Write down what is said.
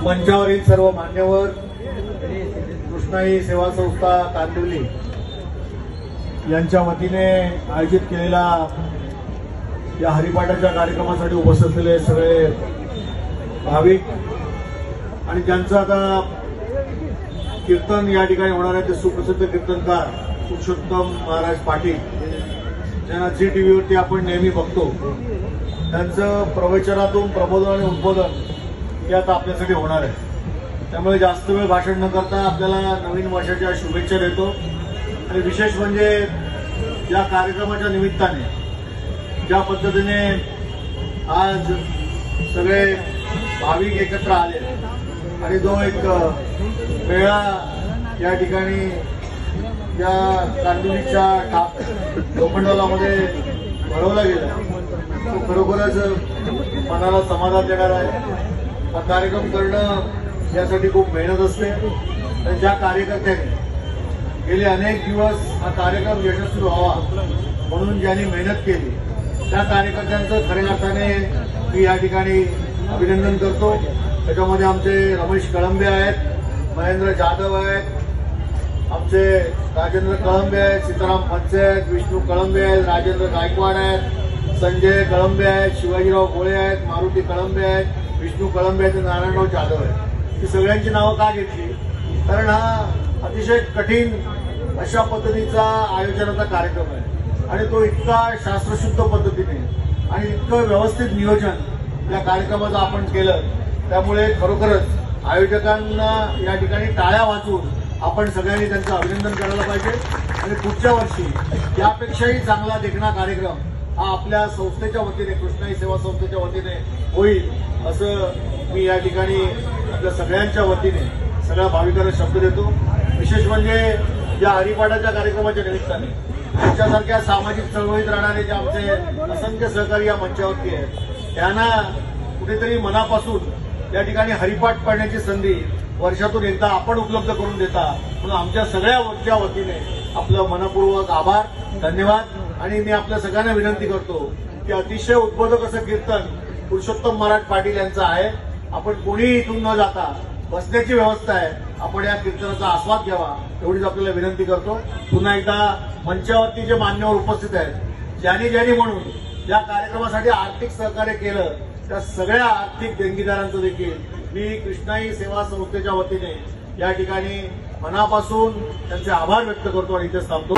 मंचावरील सर्व मान्यवर, कृष्णाई सेवा संस्था कांदिवली यांच्या वतीने आयोजित केलेला या हरिपाठाच्या कार्यक्रमासाठी उपस्थित असलेले सगळे भाविक आणि ज्यांचं आता कीर्तन या ठिकाणी होणार आहे ते सुप्रसिद्ध कीर्तनकार पुरुषोत्तम महाराज पाटील, ज्यांना झी टीव्हीवरती आपण नेहमी बघतो, त्यांचं प्रवचनातून प्रबोधन आणि उद्बोधन हे आता आपल्यासाठी होणार आहे। त्यामुळे जास्त वेळ भाषण न करता आपल्याला नवीन वर्षाच्या शुभेच्छा देतो। आणि विशेष म्हणजे या कार्यक्रमाच्या निमित्ताने ज्या पद्धतीने आज सगळे भाविक एकत्र आले आणि जो एक मेळा या ठिकाणी या कांदिवलीच्या लोखंडवालामध्ये भरवला गेला, तो खरोखरच मनाला समाधान देणार आहे। हा कार्यक्रम करणं यासाठी खूप मेहनत असते आणि ज्या कार्यकर्त्यांनी गेले अनेक दिवस हा कार्यक्रम यशस्वी व्हावा म्हणून ज्यांनी मेहनत केली त्या कार्यकर्त्यांचं खऱ्या अर्थाने मी या ठिकाणी अभिनंदन करतो। त्याच्यामध्ये आमचे रमेश कळंबे आहेत, महेंद्र जाधव आहेत, आमचे राजेंद्र कळंबे आहेत, सीताराम फणसे आहेत, विष्णू कळंबे आहेत, राजेंद्र गायकवाड आहेत, संजय कळंबे आहेत, शिवाजीराव गोळे आहेत, मारुती कळंबे आहेत, विष्णू कळंबे आहेत, नारायणराव जाधव आहेत। ही सगळ्यांची नावं का घेतली? कारण हा अतिशय कठीण अशा पद्धतीचा आयोजनाचा कार्यक्रम आहे आणि तो इतका शास्त्रशुद्ध पद्धतीने आणि इतकं व्यवस्थित नियोजन या कार्यक्रमाचं आपण केलं, त्यामुळे खरोखरच आयोजकांना या ठिकाणी टाळ्या वाजवून आपण सगळ्यांनी त्यांचं अभिनंदन करायला पाहिजे आणि पुढच्या वर्षी यापेक्षाही चांगला देखणा कार्यक्रम हा आपल्या संस्थेच्या वतीने, कृष्णाई सेवा संस्थेच्या वतीने होईल असं मी या ठिकाणी आपल्या सगळ्यांच्या वतीने सगळ्या भाविकांना शब्द देतो। विशेष म्हणजे या हरिपाठाच्या कार्यक्रमाच्या निमित्ताने त्यांच्यासारख्या सामाजिक चळवळीत राहणारे जे आमचे असंख्य सहकारी या मंचावरती आहेत त्यांना कुठेतरी मनापासून या ठिकाणी हरिपाठ पढण्याची संधी वर्षातून एकदा आपण उपलब्ध करून देता, म्हणून आमच्या सगळ्या वतीने आपलं मनपूर्वक आभार, धन्यवाद। आणि मी आपल्या सगळ्यांना विनंती करतो की अतिशय उद्बोधक असं कीर्तन पुरुषोत्तम महाराज पाटील यांचं आहे। आपण कोणी इथून न जाता बसण्याची व्यवस्था आहे, आपण या कीर्तनाचा आस्वाद घ्यावा एवढीच आपल्याला विनंती करतो। पुन्हा एकदा मंचावरती जे मान्यवर उपस्थित आहेत, ज्यांनी म्हणून या कार्यक्रमासाठी आर्थिक सहकार्य केलं त्या सगळ्या आर्थिक देणगीदारांचं देखील मी कृष्णाई सेवा संस्थेच्या वतीने या ठिकाणी मनापासून त्यांचे आभार व्यक्त करतो आणि इथेच थांबतो।